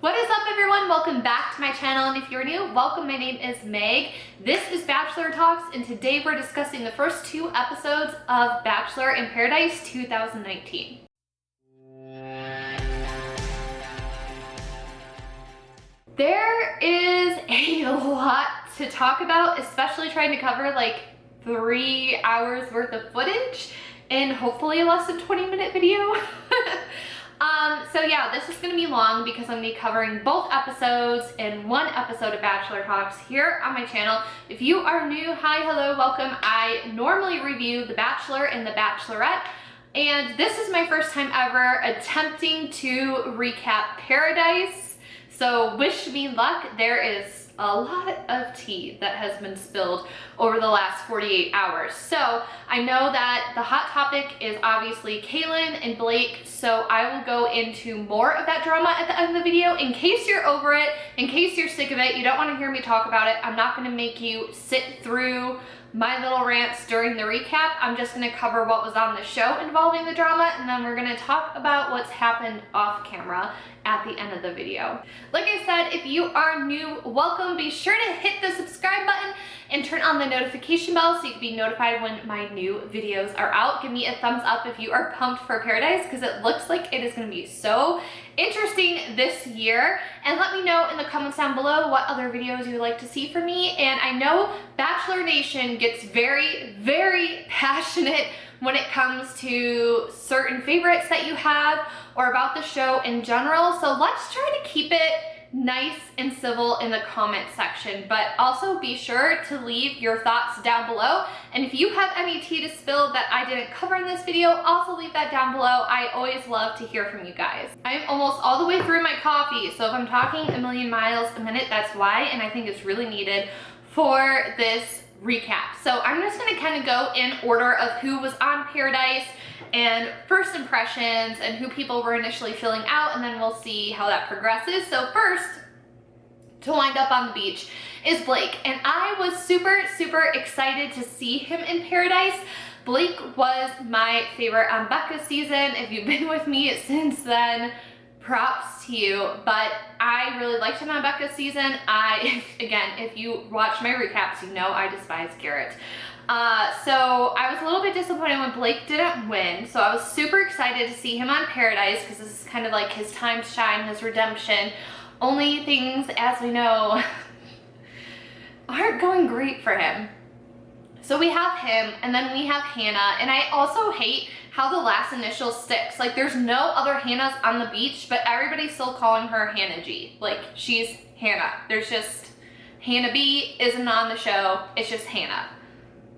What is up, everyone? Welcome back to my channel, and if you're new, welcome. My name is Meg. This is Bachelor Talks, and today we're discussing the first 2 episodes of Bachelor in Paradise 2019. There is a lot to talk about, especially trying to cover like 3 hours worth of footage in hopefully a less than 20-minute video. So yeah, this is going to be long because I'm going to be covering both episodes in one episode of Bachelor Talks here on my channel. If you are new, hi, hello, welcome. I normally review The Bachelor and The Bachelorette, and this is my first time ever attempting to recap Paradise. So wish me luck. There is a lot of tea that has been spilled over the last 48 hours. So I know that the hot topic is obviously Kaitlyn and Blake, so I will go into more of that drama at the end of the video. In case you're over it, in case you're sick of it, you don't want to hear me talk about it, I'm not going to make you sit through my little rants during the recap. I'm just going to cover what was on the show involving the drama, and then we're going to talk about what's happened off camera at the end of the video. Like I said, if you are new, welcome. Be sure to hit the subscribe button and turn on the notification bell so you can be notified when my new videos are out. Give me a thumbs up if you are pumped for Paradise, because it looks like it is going to be so interesting this year. And let me know in the comments down below what other videos you would like to see from me. And I know Bachelor Nation gets very, very passionate when it comes to certain favorites that you have or about the show in general. So let's try to keep it nice and civil in the comment section, but also be sure to leave your thoughts down below. And if you have any tea to spill that I didn't cover in this video, also leave that down below. I always love to hear from you guys. I'm almost all the way through my coffee, so if I'm talking a million miles a minute, that's why, and I think it's really needed for this recap. So I'm just gonna kind of go in order of who was on Paradise and first impressions and who people were initially filling out, and then we'll see how that progresses. So first, to wind up on the beach, is Blake, and I was super, super excited to see him in Paradise. Blake was my favorite on Becca's season. If you've been with me since then, props to you, but I really liked him on Becca's season. Again, if you watch my recaps, you know I despise Garrett. So I was a little bit disappointed when Blake didn't win, so I was super excited to see him on Paradise because this is kind of like his time to shine, his redemption. Only things, as we know, aren't going great for him. So we have him, and then we have Hanna, and I also hate how the last initial sticks. Like, there's no other Hannas on the beach, but everybody's still calling her Hanna G. Like, she's Hanna. There's just, Hanna B isn't on the show, it's just Hanna.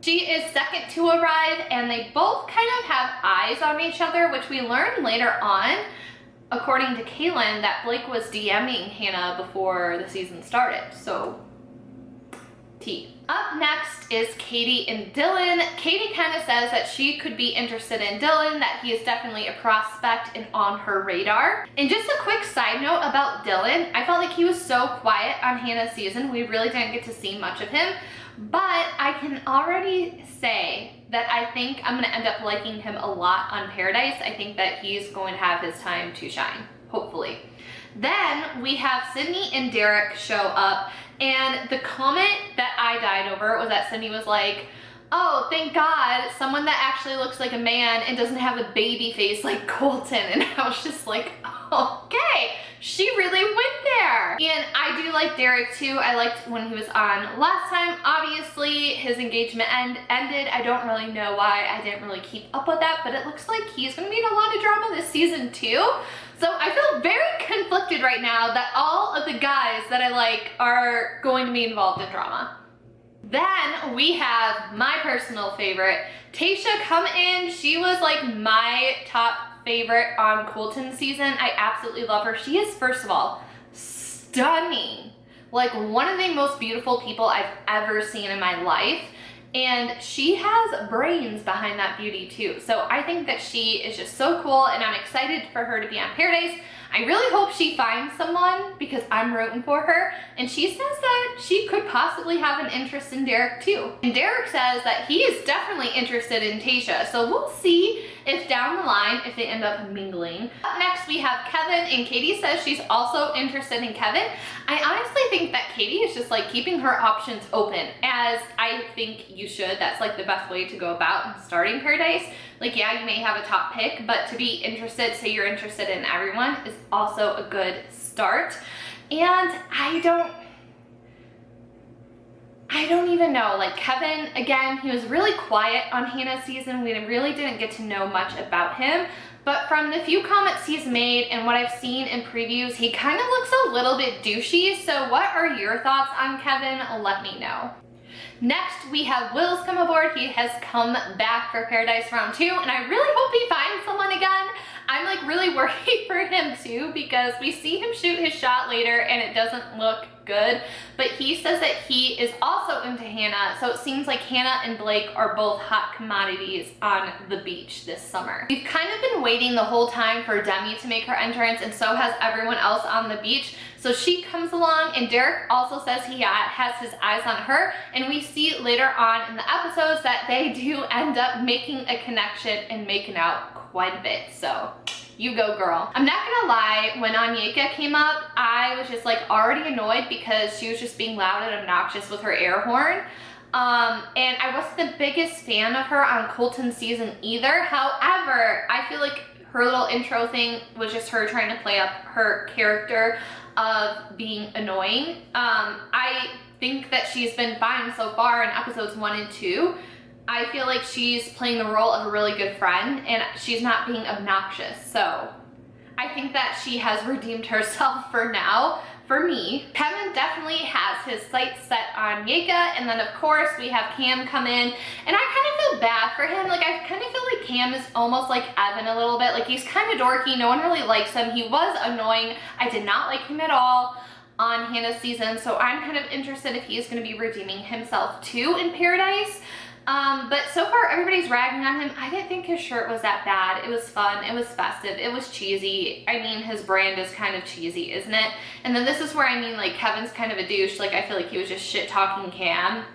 She is second to arrive, and they both kind of have eyes on each other, which we learn later on, according to Kaitlyn, that Blake was DMing Hanna before the season started. So, tea. Up next is Katie and Dylan. Katie kind of says that she could be interested in Dylan, that he is definitely a prospect and on her radar. And just a quick side note about Dylan, I felt like he was so quiet on Hannah's season. We really didn't get to see much of him, but I can already say that I think I'm going to end up liking him a lot on Paradise. I think that he's going to have his time to shine, hopefully. Then we have Sydney and Derrick show up, and the comment that I died over was that Sydney was like, oh, thank God, someone that actually looks like a man and doesn't have a baby face like Colton. And I was just like, okay, she really went there. And I do like Derrick too. I liked when he was on last time. Obviously, his engagement ended. I don't really know why. I didn't really keep up with that, but it looks like he's gonna be in a lot of drama this season too. So I feel very conflicted right now that all of the guys that I like are going to be involved in drama. Then we have my personal favorite, Tayshia, come in. She was like my top favorite on Colton's season. I absolutely love her. She is, first of all, stunning. Like one of the most beautiful people I've ever seen in my life. And she has brains behind that beauty too. So I think that she is just so cool, and I'm excited for her to be on Paradise. I really hope she finds someone because I'm rooting for her. And she says that she could possibly have an interest in Derrick too. And Derrick says that he is definitely interested in Tayshia. So we'll see if down the line, if they end up mingling. Up next, we have Kevin, and Katie says she's also interested in Kevin. I honestly think that Katie is just like keeping her options open, as I think you should. That's like the best way to go about starting Paradise. Like, yeah, you may have a top pick, but to be interested, say you're interested in everyone, is also a good start. And I don't even know, like Kevin, again, he was really quiet on Hanna's season. We really didn't get to know much about him, but from the few comments he's made and what I've seen in previews, he kind of looks a little bit douchey. So what are your thoughts on Kevin? Let me know. Next, we have Will's come aboard. He has come back for Paradise Round 2, and I really hope he finds someone again. I'm like really worried for him too, because we see him shoot his shot later and it doesn't look good, but he says that he is also into Hanna, so it seems like Hanna and Blake are both hot commodities on the beach this summer. We've kind of been waiting the whole time for Demi to make her entrance, and so has everyone else on the beach. So she comes along, and Derrick also says he has his eyes on her, and we see later on in the episodes that they do end up making a connection and making out quite a bit. So you go, girl. I'm not gonna lie, when Yuka came up, I was just like already annoyed because she was just being loud and obnoxious with her air horn. And I wasn't the biggest fan of her on Colton's season either. However, I feel like her little intro thing was just her trying to play up her character of being annoying. I think that she's been fine so far in episodes 1 and 2. I feel like she's playing the role of a really good friend, and she's not being obnoxious. So I think that she has redeemed herself for now, for me. Kevin definitely has his sights set on Yuka, and then of course we have Cam come in, and I kind of feel bad for him. Like, I kind of feel like Cam is almost like Evan a little bit. Like, he's kind of dorky, no one really likes him. He was annoying. I did not like him at all on Hanna's season, so I'm kind of interested if he's going to be redeeming himself too in Paradise. But so far everybody's ragging on him. I didn't think his shirt was that bad. It was fun, it was festive, it was cheesy. I mean, his brand is kind of cheesy, isn't it? And then this is where I mean, like, Kevin's kind of a douche. Like, I feel like he was just shit talking Cam,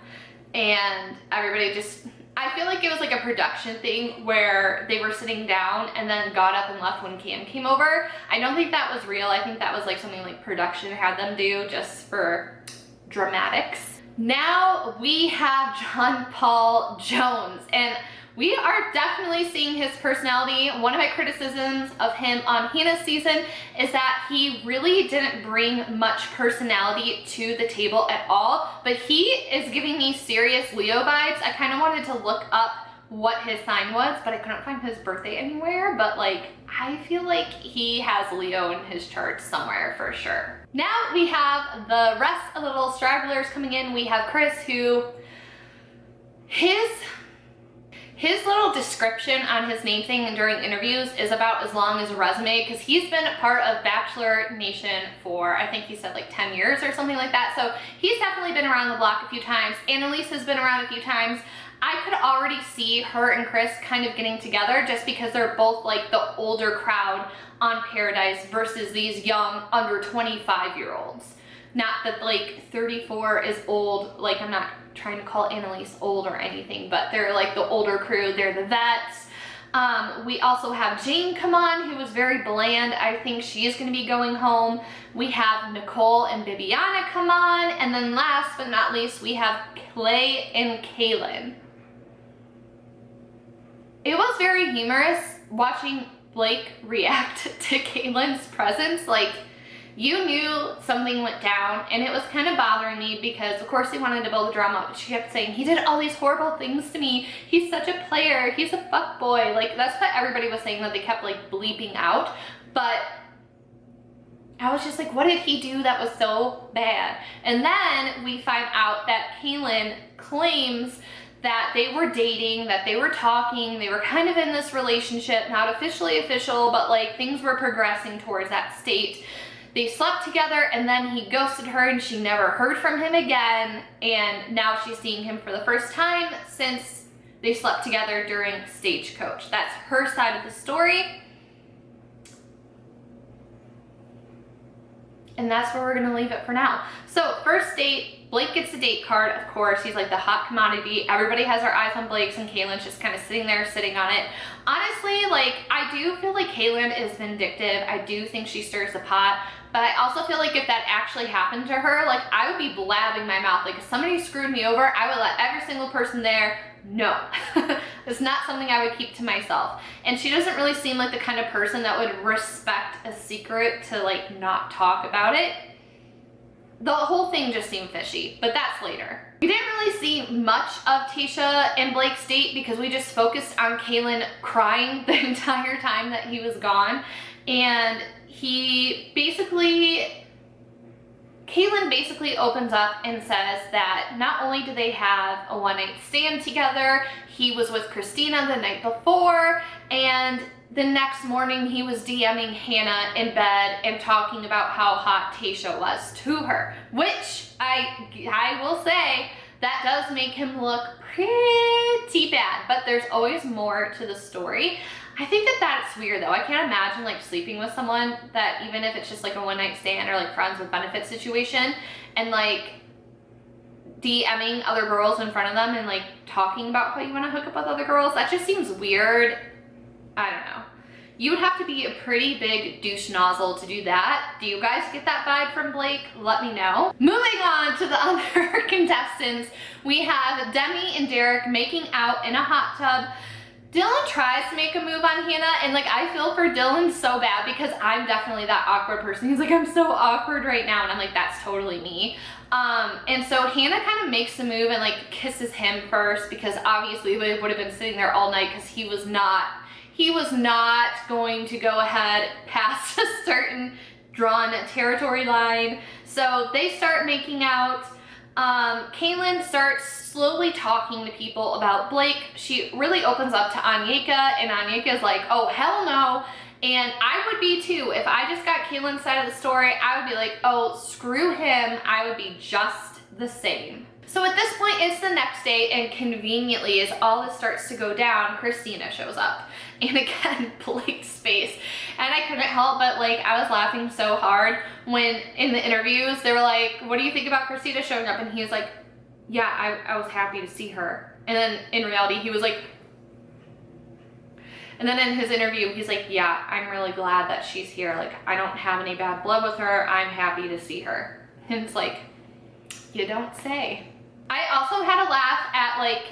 and everybody just, I feel like it was like a production thing where they were sitting down and then got up and left when Cam came over. I don't think that was real. I think that was like something like production had them do just for dramatics. Now we have John Paul Jones, and we are definitely seeing his personality. One of my criticisms of him on Hanna's season is that he really didn't bring much personality to the table at all, but he is giving me serious Leo vibes. I kind of wanted to look up what his sign was, but I couldn't find his birthday anywhere, but like, I feel like he has Leo in his chart somewhere for sure. Now we have the rest of the little stragglers coming in. We have Chris, who his little description on his name thing during interviews is about as long as a resume, because he's been part of Bachelor Nation for, I think he said like 10 years or something like that. So he's definitely been around the block a few times. Annalise has been around a few times. I could already see her and Chris kind of getting together just because they're both like the older crowd on Paradise versus these young under 25-year-olds. Not that like 34 is old, like I'm not trying to call Annalise old or anything, but they're like the older crew, they're the vets. We also have Jane come on, who was very bland. I think she is going to be going home. We have Nicole and Bibiana come on, and then last but not least, we have Clay and Kaitlyn. It was very humorous watching Blake react to Kaitlyn's presence. Like, you knew something went down, and it was kind of bothering me because of course they wanted to build a drama, but she kept saying, he did all these horrible things to me, he's such a player, he's a fuckboy. Like, that's what everybody was saying, that they kept like bleeping out. But I was just like, what did he do that was so bad? And then we find out that Kaitlyn claims that they were dating, that they were talking, they were kind of in this relationship, not officially official, but like things were progressing towards that state. They slept together, and then he ghosted her and she never heard from him again, and now she's seeing him for the first time since they slept together during Stagecoach. That's her side of the story. and that's where we're gonna leave it for now. So first date, Blake gets the date card, of course. He's like the hot commodity. Everybody has their eyes on Blake's, and Kaitlyn's just kind of sitting there, sitting on it. Honestly, like, I do feel like Kaitlyn is vindictive. I do think she stirs the pot, but I also feel like if that actually happened to her, like, I would be blabbing my mouth. Like, if somebody screwed me over, I would let every single person there know. It's not something I would keep to myself. And she doesn't really seem like the kind of person that would respect a secret to, like, not talk about it. The whole thing just seemed fishy, but that's later. We didn't really see much of Tayshia and Blake's date because we just focused on Kaitlyn crying the entire time that he was gone. And Kaitlyn basically opens up and says that not only do they have a one-night stand together, he was with Christina the night before, and the next morning he was DMing Hanna in bed and talking about how hot Tayshia was to her, which I will say that does make him look pretty bad, but there's always more to the story. I think that that's weird though. I can't imagine like sleeping with someone that, even if it's just like a one night stand or like friends with benefits situation, and like DMing other girls in front of them and like talking about how you want to hook up with other girls. That just seems weird. I don't know. You would have to be a pretty big douche nozzle to do that. Do you guys get that vibe from Blake? Let me know. Moving on to the other contestants, we have Demi and Derrick making out in a hot tub. Dylan tries to make a move on Hanna, and like I feel for Dylan so bad because I'm definitely that awkward person. He's like, I'm so awkward right now, and I'm like, that's totally me. And so Hanna kind of makes the move and like kisses him first because obviously they would have been sitting there all night because he was not going to go ahead past a certain drawn territory line. So they start making out. Kaitlyn starts slowly talking to people about Blake. She really opens up to Anyeka, and Anyeka's like, oh, hell no. And I would be too. If I just got Kaitlyn's side of the story, I would be like, oh, screw him. I would be just the same. So at this point, it's the next day, and conveniently, as all this starts to go down, Christina shows up. And again, Blake's face. And I couldn't help but, like, I was laughing so hard when in the interviews, they were like, what do you think about Christina showing up? And he was like, yeah, I was happy to see her. And then in reality, he was like, and then in his interview, he's like, yeah, I'm really glad that she's here. Like, I don't have any bad blood with her. I'm happy to see her. And it's like, you don't say. I also had a laugh at like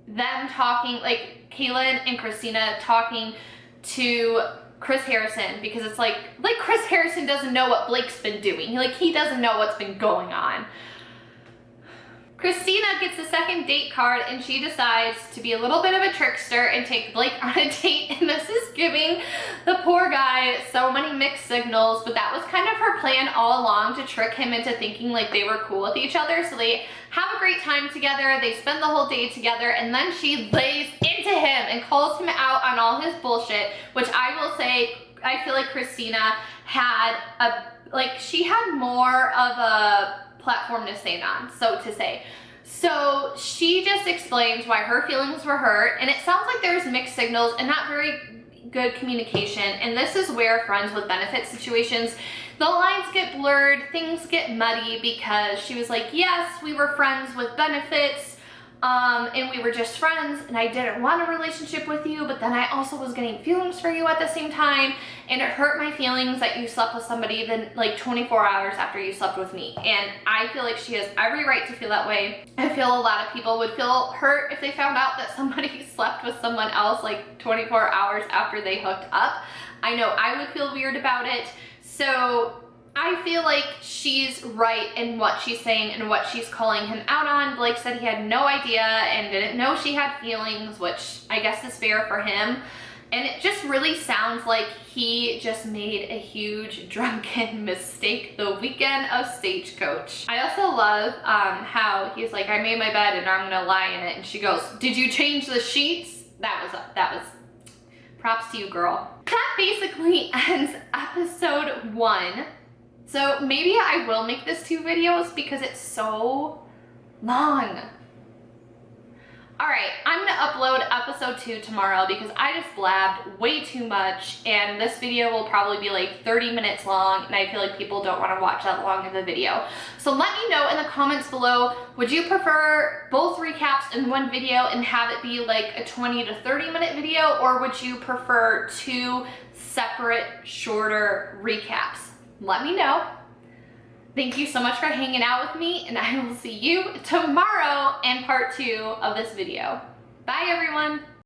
them talking, like Kaitlyn and Christina talking to Chris Harrison, because it's like Chris Harrison doesn't know what Blake's been doing. Like, he doesn't know what's been going on. Christina gets the second date card, and she decides to be a little bit of a trickster and take Blake on a date, and this is giving the poor guy so many mixed signals, but that was kind of her plan all along, to trick him into thinking like they were cool with each other. So they have a great time together, they spend the whole day together, and then she lays into him and calls him out on all his bullshit, which I will say, I feel like Christina had she had more of a platform to stand on, so to say. So she just explains why her feelings were hurt, and it sounds like there's mixed signals and not very good communication, and this is where friends with benefit situations, the lines get blurred, things get muddy, because she was like, yes, we were friends with benefits, and we were just friends, and I didn't want a relationship with you, but then I also was getting feelings for you at the same time, and it hurt my feelings that you slept with somebody then like 24 hours after you slept with me. And I feel like she has every right to feel that way. I feel a lot of people would feel hurt if they found out that somebody slept with someone else like 24 hours after they hooked up. I know I would feel weird about it. So I feel like she's right in what she's saying and what she's calling him out on. Blake said he had no idea and didn't know she had feelings, which I guess is fair for him. And it just really sounds like he just made a huge drunken mistake the weekend of Stagecoach. I also love how he's like, I made my bed and I'm gonna lie in it. And she goes, did you change the sheets? That was props to you, girl. That basically ends episode 1. So maybe I will make this 2 videos because it's so long. All right, I'm gonna upload episode 2 tomorrow because I just blabbed way too much, and this video will probably be like 30 minutes long, and I feel like people don't want to watch that long of a video. So let me know in the comments below, would you prefer both recaps in one video and have it be like a 20 to 30 minute video, or would you prefer 2 separate, shorter recaps? Let me know. Thank you so much for hanging out with me, and I will see you tomorrow in part 2 of this video. Bye, everyone.